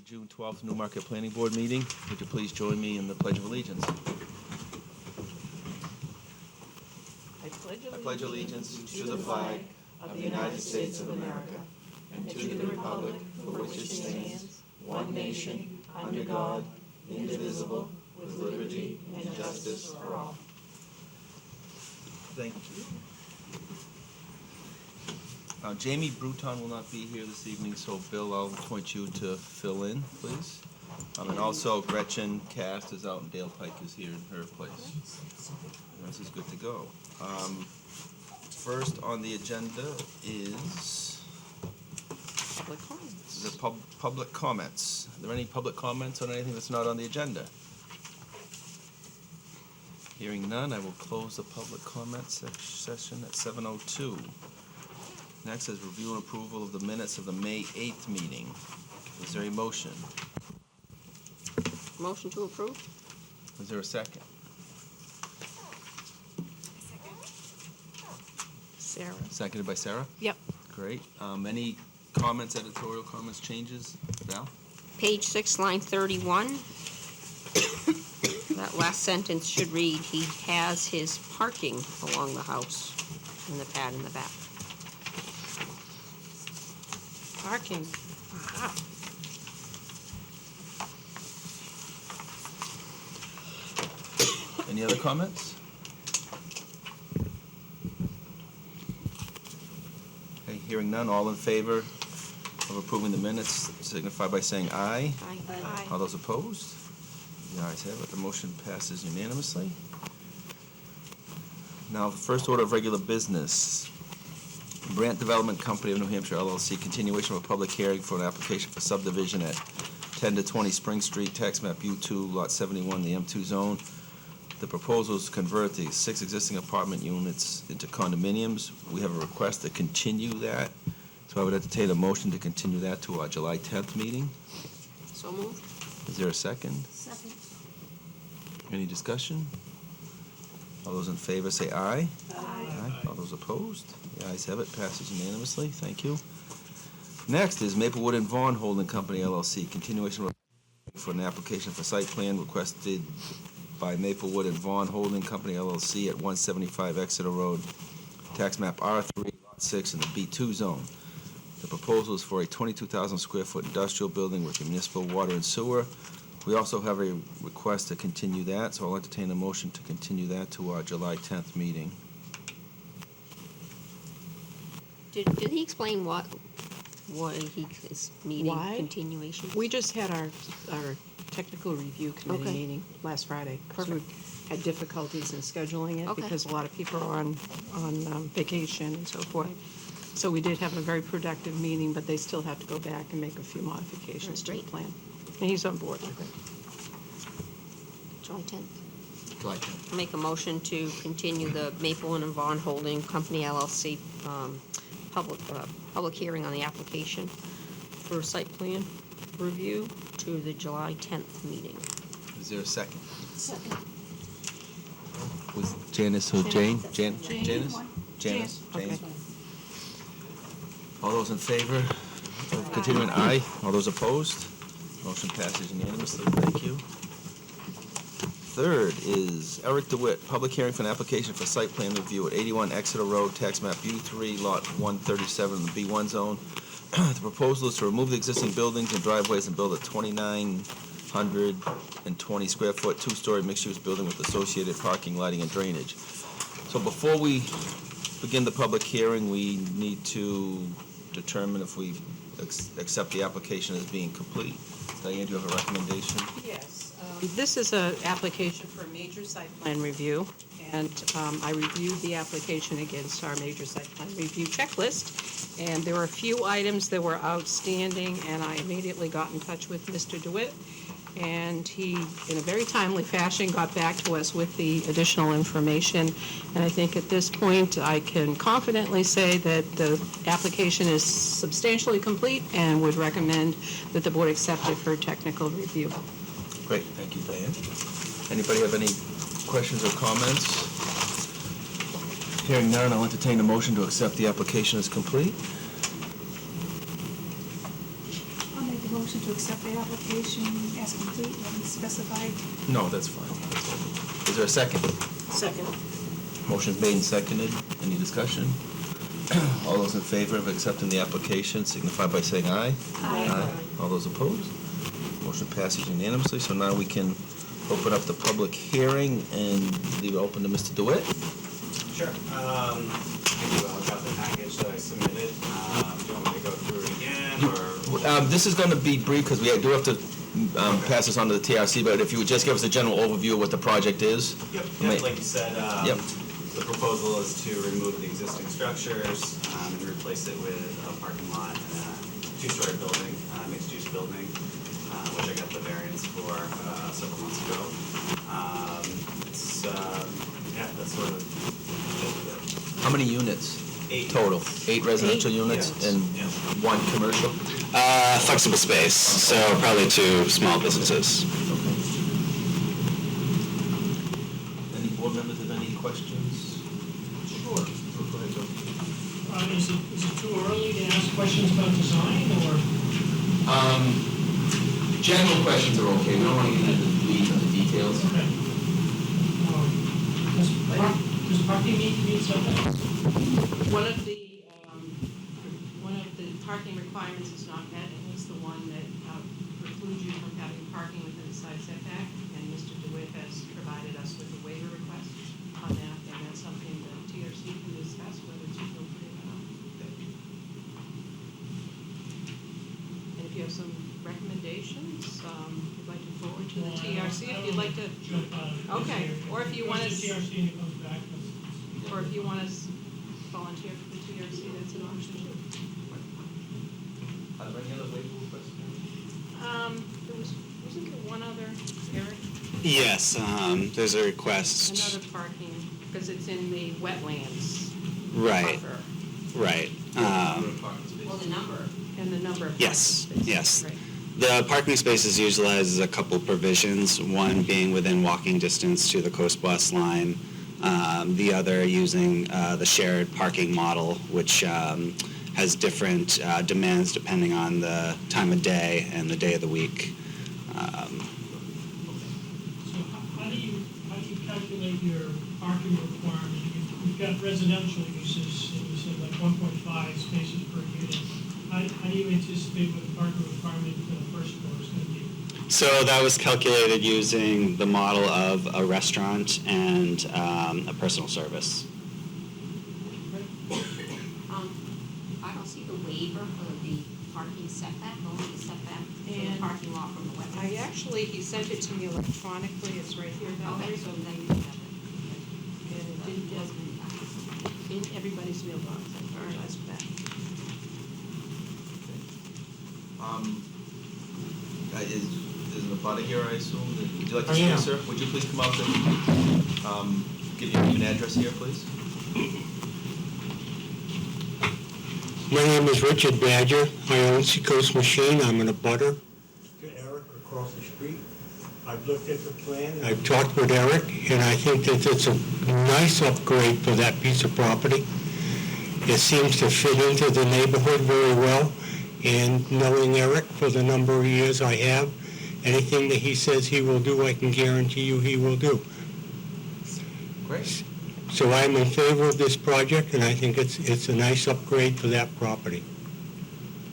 June 12th Newmarket Planning Board meeting. Would you please join me in the Pledge of Allegiance? I pledge allegiance to the flag of the United States of America and to the republic for which it stands, one nation, under God, indivisible, with liberty and justice for all. Thank you. Jamie Bruton will not be here this evening, so Bill, I'll appoint you to fill in, please. And also Gretchen Cast is out and Dale Pike is here in her place. This is good to go. First on the agenda is public comments. Are there any public comments on anything that's not on the agenda? Hearing none, I will close the public comment session at 7:02. Next is review and approval of the minutes of the May 8th meeting. Is there a motion? Motion to approve. Is there a second? Sarah. Seconded by Sarah? Yep. Great. Any comments, editorial comments, changes? Val? Page 6, line 31. That last sentence should read, he has his parking along the house in the pad in the back. Parking. Aha. Any other comments? Okay, hearing none, all in favor of approving the minutes signify by saying aye. Aye. All those opposed? The ayes have it. The motion passes unanimously. Now, the first order of regular business. Brant Development Company of New Hampshire, LLC, continuation of a public hearing for an application for subdivision at 10 to 20 Spring Street, tax map U2, lot 71, the M2 zone. The proposal is to convert the 6 existing apartment units into condominiums. We have a request to continue that, so I would entertain a motion to continue that to our July 10th meeting. So moved. Is there a second? Second. Any discussion? All those in favor say aye. Aye. All those opposed? The ayes have it, passes unanimously. Thank you. Next is Maplewood and Vaughn Holding Company, LLC, continuation for an application for site plan requested by Maplewood and Vaughn Holding Company, LLC at 175 Exeter Road, tax map R3, lot 6 in the B2 zone. The proposal is for a 22,000 square foot industrial building with municipal water and sewer. We also have a request to continue that, so I'll entertain a motion to continue that to our July 10th meeting. Did he explain why he is needing Why? continuation? We just had our technical review committee Okay. meeting last Friday. 'Cause Perfect. we had difficulties in scheduling it Okay. because a lot of people are on vacation and so forth. So we did have a very productive meeting, but they still have to go back and make a few modifications to the Great. plan. And he's on board with it. July 10th. July 10th. Make a motion to continue the Maplewood and Vaughn Holding Company, LLC, public hearing on the application for site plan review to the July 10th meeting. Is there a second? Second. Was Janice or Jane? Jane. Janice? Janice? Okay. Jane? All those in favor of continuing, aye. All those opposed? Motion passes unanimously. Thank you. Third is Eric DeWitt, public hearing for an application for site plan review at 81 Exeter Road, tax map U3, lot 137 in the B1 zone. The proposal is to remove the existing buildings and driveways and build a 2,920 square foot, 2-story mixed-use building with associated parking, lighting, and drainage. So before we begin the public hearing, we need to determine if we accept the application as being complete. Diane, do you have a recommendation? Yes. This is an application for a major site plan review, and I reviewed the application against our major site plan review checklist, and there were a few items that were outstanding, and I immediately got in touch with Mr. DeWitt, and he, in a very timely fashion, got back to us with the additional information. And I think at this point, I can confidently say that the application is substantially complete and would recommend that the board accept it for technical review. Great, thank you, Diane. Anybody have any questions or comments? Hearing none, I'll entertain a motion to accept the application as complete. I'll make a motion to accept the application as complete and specified. No, that's fine. That's fine. Is there a second? Second. Motion's made and seconded. Any discussion? All those in favor of accepting the application signify by saying aye. Aye. All those opposed? Motion passes unanimously, so now we can open up the public hearing and leave it open to Mr. DeWitt. Sure. I think I've got the package that I submitted. Do you want me to go through it again, or? This is going to be brief because we do have to pass this on to the TRC, but if you would just give us a general overview of what the project is. Yep, like you said, Yep. the proposal is to remove the existing structures and replace it with a parking lot and a two-story building, mixed-use building, which I got the variance for several months ago. That's sort of it. How many units 8 total? 8 residential units Yeah. and Yeah. 1 commercial? Flexible space, so probably 2 small businesses. Any board members have any questions? Sure. Go ahead, Joe. Is it too early to ask questions about design, or? General questions are okay. We don't want to get into the weeds of the details. Okay. Does parking meet setbacks? One of the parking requirements is not met, and it's the one that precludes you from having parking within the side setback, and Mr. DeWitt has provided us with a waiver request on that, and that's something that TRC can discuss whether it's appropriate or not. And if you have some recommendations, you'd like to forward to the TRC, if you'd like to, Jump on it. Okay, or if you want Goes to- to TRC and it comes back. or if you want to volunteer for the TRC, that's an option too. Are there any other waiver requests? Wasn't there one other, Eric? Yes, there's a request. Another parking, because it's in the wetlands. Right, buffer, right. Well, the number. And the number of parking Yes, spaces. yes. Right. The parking spaces utilizes a couple provisions, one being within walking distance to the Coast Bus line, the other using the shared parking model, which has different demands depending on the time of day and the day of the week. So how do you calculate your parking requirement? You've got residential uses, and you said like 1.5 spaces per unit. How do you anticipate what the parking requirement for the first floor is going to be? So that was calculated using the model of a restaurant and a personal service. I don't see the waiver for the parking setback, only the setback for the And parking lot from the wetlands. He sent it to me electronically, it's right here, Okay, Valerie, so then you have it. and it didn't It go wasn't in that. in everybody's mailbox, I apologize for that. Is an abutter here, I assume? Would you like to I speak, am. sir? Would you please come up and give your name and address here, please? My name is Richard Badger. I own Seacoast Machine. I'm an abutter to Eric across the street. I've looked at the plan. I've talked with Eric, and I think that it's a nice upgrade for that piece of property. It seems to fit into the neighborhood very well, and knowing Eric for the number of years I have, anything that he says he will do, I can guarantee you he will do. Great. So I'm in favor of this project, and I think it's a nice upgrade for that property.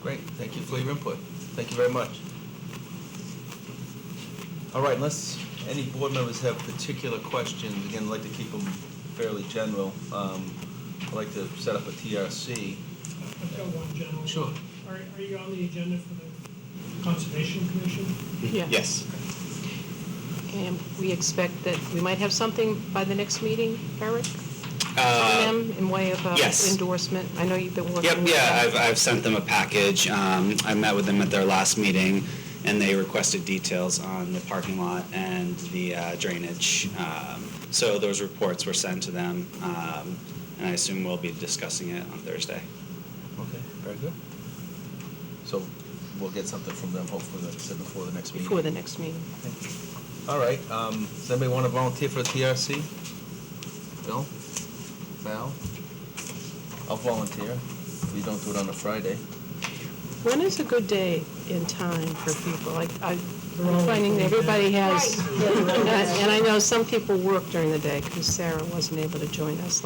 Great. Thank you for your input. Thank you very much. All right, unless any board members have particular questions, again, I'd like to keep them fairly general. I'd like to set up a TRC. I've got one general. Sure. one. Are you on the agenda for the Conservation Commission? Yeah. Yes. And we expect that we might have something by the next meeting, Eric? From them in way of yes. endorsement? I know you've been working Yep, with yeah, them. I've sent them a package. I met with them at their last meeting, and they requested details on the parking lot and the drainage. So those reports were sent to them, and I assume we'll be discussing it on Thursday. Okay, very good. So we'll get something from them hopefully, like I said, before the next meeting. Before the next meeting. All right, does anybody want to volunteer for the TRC? Bill? Val? I'll volunteer. We don't do it on a Friday. When is a good day in time for people? I'm finding that everybody has, and I know some people work during the day, because Sarah wasn't able to join us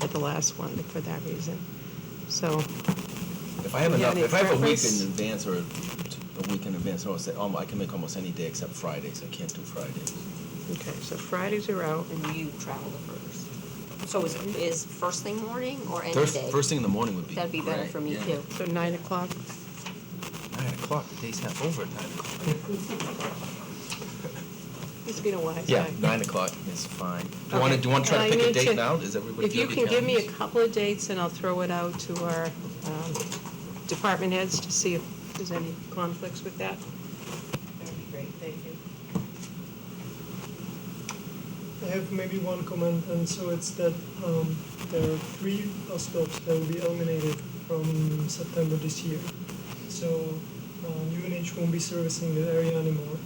at the last one for that reason. So, If I have You have enough, any if I have a week preference? in advance or a week in advance, I'll say, I can make almost any day except Fridays. I can't do Fridays. okay, so Fridays are out. And you travel the first. So is first thing morning or any day? First thing in the morning would be That'd be better great, for me yeah. too. So 9 o'clock? 9 o'clock, the day's half over at 9 o'clock. He's being a wise Yeah, guy. 9 o'clock is fine. Do you Okay. want to try And to I pick a need date to- now? Does everybody If you have their can give me a calendars? couple of dates, and I'll throw it out to our department heads to see if there's any conflicts with that. That would be great, thank you. I have maybe one comment, and so it's that there are 3 bus stops that will be eliminated from September this year. So UNH won't be servicing the area anymore.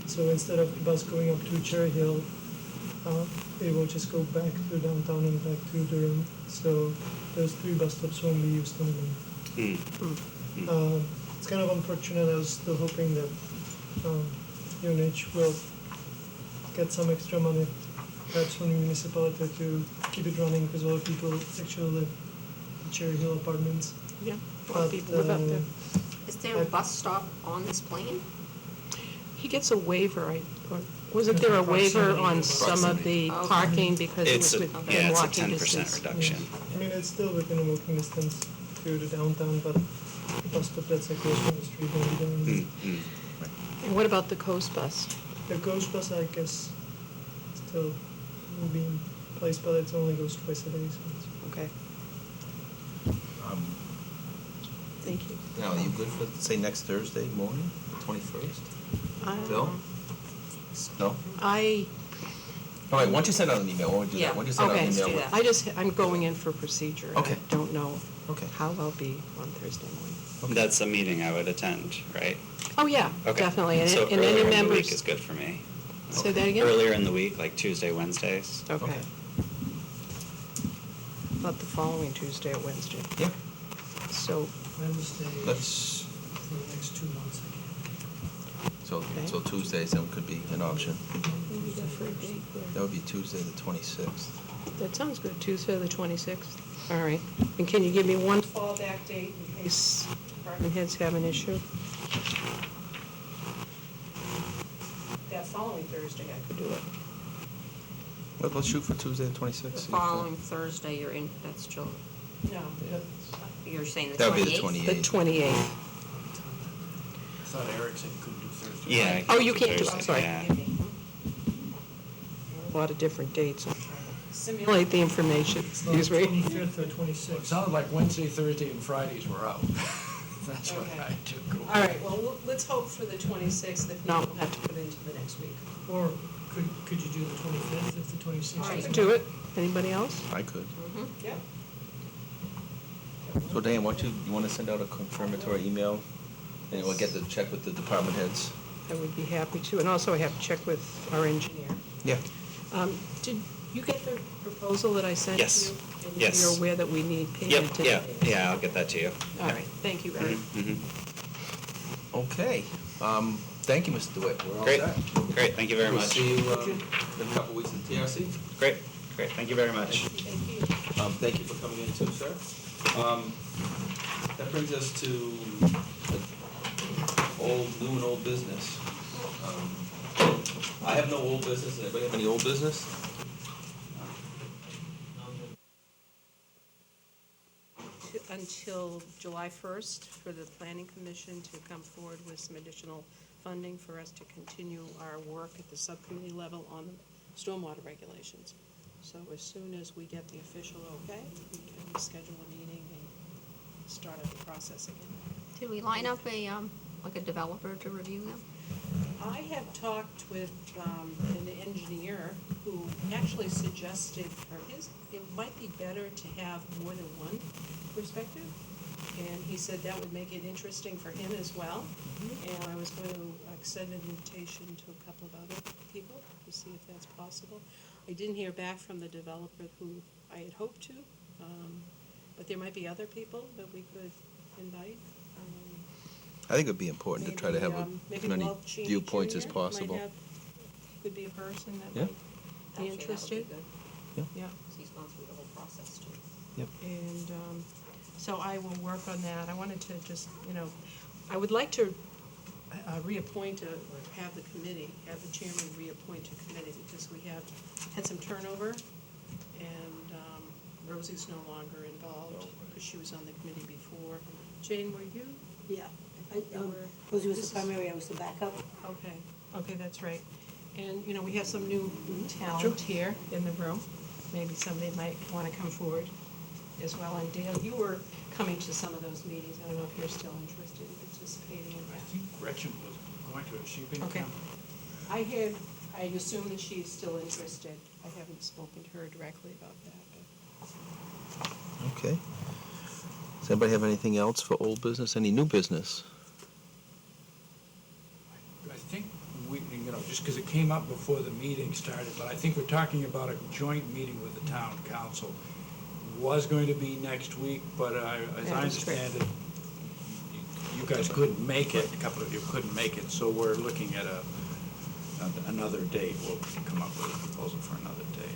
So instead of the bus going up to Cherry Hill, it will just go back to downtown and back to Durham. So those 3 bus stops won't be used anymore. It's kind of unfortunate. I was still hoping that UNH will get some extra money, perhaps from the municipality, to keep it running, because a lot of people actually live in Cherry Hill apartments. Yeah, a lot of people live up there. Is there a bus stop on this plan? He gets a waiver, or wasn't there a waiver on some of the Proximity. parking because it It's was a, within yeah, it's a walking 10% distance? reduction. I mean, it's still within a walking distance to the downtown, but the bus stop that's across from the street won't be done. And what about the coast bus? The ghost bus, I guess, still will be in place, but it only goes twice a day, so it's Okay, Um, thank you. Now, are you good for, say, next Thursday morning, the 21st? Bill? No? I, All right, why don't you send out an email? Why don't we do Yeah. that? Why don't you send out okay, an email? do with- that. I'm going in for procedure. Okay. I don't know Okay. how I'll be on Thursday morning. That's a meeting I would attend, right? Oh, yeah, Okay. definitely. And So and any earlier in the members. week is good for me. Say that again? Earlier in the week, like Tuesday, Wednesdays. Okay. Okay. Not the following Tuesday or Wednesday. Yeah, So, Wednesday let's, for the next 2 months, I Okay. so Tuesdays, then could be an option. maybe go for a date there. That would be Tuesday, the 26th. That sounds good, Tuesday, the 26th. All right. And can you give me one fallback date in case department heads have an issue? That following Thursday, I could do it. Let's shoot for Tuesday, the The 26th. following Thursday, you're in, that's July, No. you're saying the 28th? That would be the 28th. The 28th. I thought Eric said you couldn't do Thursday. Yeah. I Oh, can you do can't do, Thursday, I'm sorry. yeah. A lot of different dates. I'm trying to simulate the information, excuse me. 25th or Well, it 26th. sounded like Wednesday, Thursday, and Fridays were out. That's what Okay. I took. All right, well, let's hope for the 26th. If not, we'll have to put it into the next week. Or could you do the 25th if the 26th I is? can do it. Anybody else? I could. Yeah. So Dan, why don't you want to send out a confirmatory email? And we'll get the check with the department heads? I would be happy to, and also I have to check with our engineer. Yeah. Did you get the proposal that I sent to you? Yes. And Yes. you're aware that we need Yep, payment today? yeah, I'll get that to you. All right, thank you, Eric. Mhm. Okay. Thank you, Mr. DeWitt. We're all Great, set. great, thank you very We'll much. see you in a couple weeks at TRC. Great, thank you very much. Thank you. Thank you for coming in too, sir. That brings us to new and old business. I have no old business. Anybody have any old business? Until July 1st for the Planning Commission to come forward with some additional funding for us to continue our work at the subcommittee level on the stormwater regulations. So as soon as we get the official okay, we can schedule a meeting and start up the process again. Did we line up like a developer to review them? I have talked with an engineer who actually suggested, it might be better to have more than one perspective. And he said that would make it interesting for him as well. And I was going to extend an invitation to a couple of other people to see if that's possible. I didn't hear back from the developer who I had hoped to, but there might be other people that we could invite. I think it'd be important to try to have Maybe as many Walt Cheney viewpoints as Jr. might possible. Could be a person that Yeah. might be interested. Yeah. Yeah. He's gone through the whole process too. And so I will work on that. I wanted to just, I would like to reappoint or have the committee, have the chairman reappoint a committee because we have had some turnover and Rosie's no longer involved because she was on the committee before. Jane, were you? Yeah. Or- Rosie was this the is- primary, I was the backup. Okay, that's right. And, we have some new talent here in the room. Maybe somebody might want to come forward as well. And Dale, you were coming to some of those meetings. I don't know if you're still interested in participating in I that. think Gretchen was going to, has she been? Okay. I assume that she's still interested. I haven't spoken to her directly about that, but. Okay. Does anybody have anything else for old business? Any new business? I think we, just because it came up before the meeting started, but I think we're talking about a joint meeting with the town council. Was going to be next week, but as I That is correct. understand it, you guys couldn't make it, a couple of you couldn't make it, so we're looking at another date. We'll come up with a proposal for another date.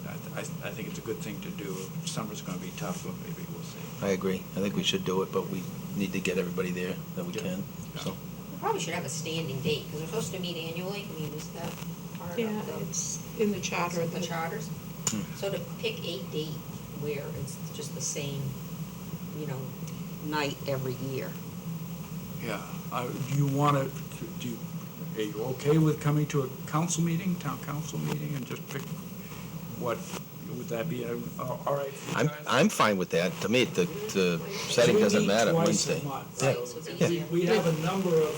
I think it's a good thing to do. Summer's gonna be tough, but maybe we'll see. I agree. I think we should do it, but we need to get everybody there that we Yeah. can, so. We probably should have a standing date, because we're supposed to meet annually. I mean, is that part Yeah, of it's in the charter. the charters? Hmm. So to pick a date where it's just the same, night every year. Yeah, do you wanna, are you okay with coming to a council meeting, town council meeting, and just pick what, would that be, all right for you guys? I'm fine with that. To me, the setting doesn't matter Wednesday. We meet twice a month, Right, so so it's we- easier. we have a number of,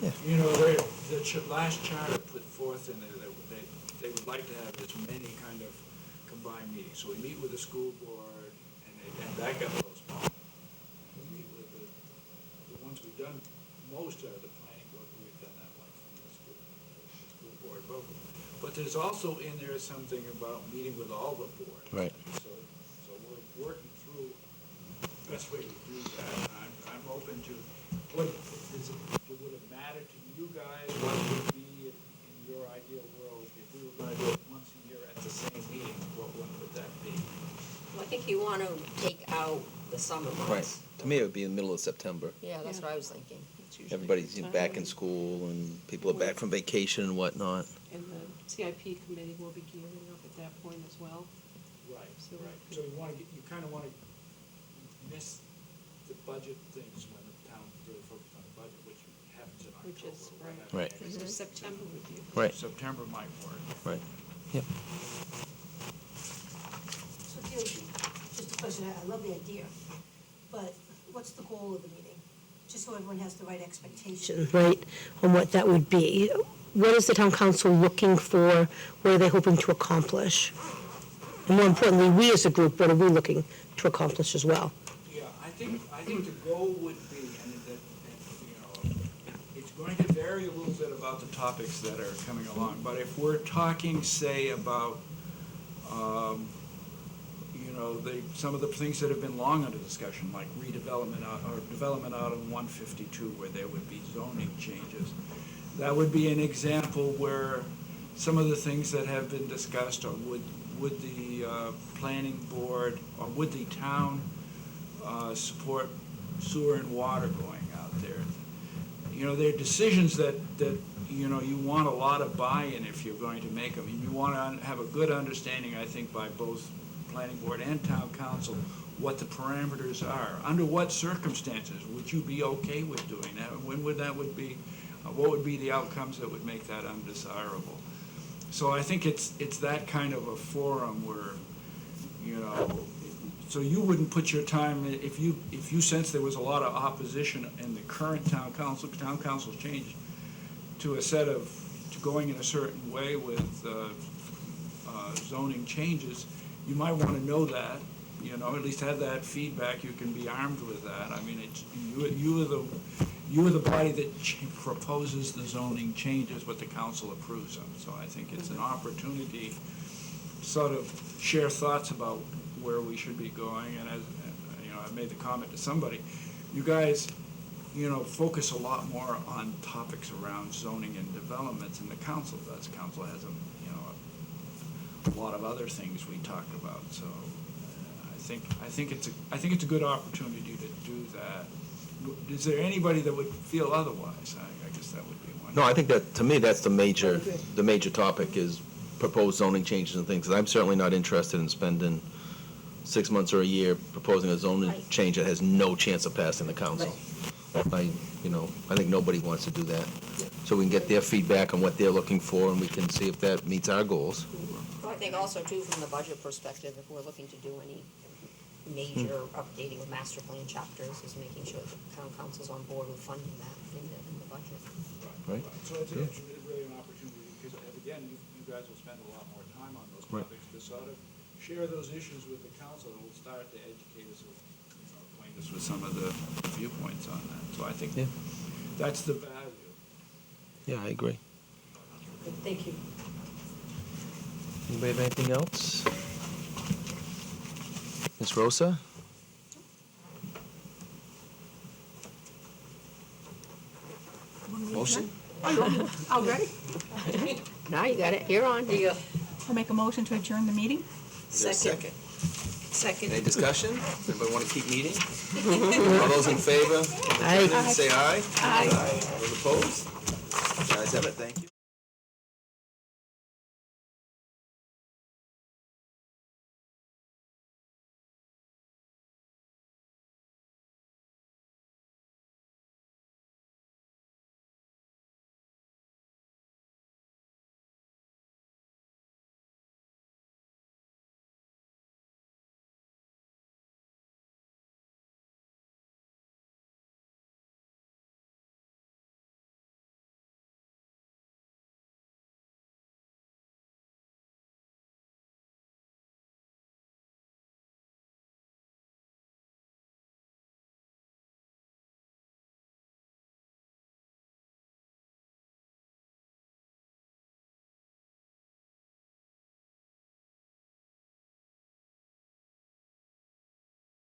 Yeah. the last charter put forth in there that they would like to have as many kind of combined meetings. So we meet with the school board, and that got postponed. We meet with the ones we've done, most are the planning board, we've done that one from the school board. But there's also in there something about meeting with all the boards. Right. So we're working through the best way to do that. I'm open to, would it matter to you guys, what would be in your ideal world, if we were gonna do it once a year at the same meeting, what one would that be? Well, I think you want to take out the summer months. Right. To me, it would be in the middle of September. Yeah, that's Yeah. what I was thinking. It's usually Everybody's the time back when- in school and people are back from vacation and whatnot. And the CIP committee will be gearing up at that point as well. Right, So- right. So you kind of want to miss the budget things when the town really focuses on the budget, which happens in October. Which is, or whatever. Right. So September review. Right. September might work. Right. Yep. So Deirdre, just a question, I love the idea, but what's the goal of the meeting? Just so everyone has the right expectation, right, on what that would be. What is the town council looking for? What are they hoping to accomplish? And more importantly, we as a group, what are we looking to accomplish as well? Yeah, I think the goal would be, it's going to vary a little bit about the topics that are coming along, but if we're talking, say, about, some of the things that have been long under discussion, like redevelopment or development out on 152, where there would be zoning changes, that would be an example where some of the things that have been discussed, or would the planning board, or would the town support sewer and water going out there? There are decisions that you want a lot of buy-in if you're going to make them. And you want to have a good understanding, I think, by both planning board and town council, what the parameters are. Under what circumstances would you be okay with doing that? When would what would be the outcomes that would make that undesirable? So I think it's that kind of a forum where, so you wouldn't put your time, if you sense there was a lot of opposition in the current town council's changed to going in a certain way with zoning changes, you might want to know that, at least have that feedback. You can be armed with that. I mean, you are the body that proposes the zoning changes, but the council approves them. So I think it's an opportunity to sort of share thoughts about where we should be going. And as I made the comment to somebody, you guys focus a lot more on topics around zoning and developments than the council does. Council has a lot of other things we talk about, so I think it's a good opportunity to do that. Is there anybody that would feel otherwise? I guess that would be one. No, I think that, to me, that's the major topic is proposed zoning changes and things. 'Cause I'm certainly not interested in spending 6 months or a year proposing a zoning Right. change that has no chance of passing the council. I think nobody wants to do that. So we can get their feedback on what they're looking for, and we can see if that meets our goals. I think also too, from the budget perspective, if we're looking to do any major updating of master plan chapters, is making sure that town council's on board with funding that in the budget. Right. So it's really an opportunity, because again, you guys will spend a lot more time on those Right. topics to sort of share those issues with the council, and we'll start to educate us, acquaint us with some of the viewpoints on that. So I think Yeah. that's the value. Yeah, I agree. Thank you. Anybody have anything else? Ms. Rosa? Motion? All ready? Now you got it. You're on. Here you go. I'll make a motion to adjourn the meeting. Is there a second? Second. Any discussion? Anybody want to keep meeting? All those in favor? Aye. Say aye. Aye. Those opposed? The ayes have it, thank you.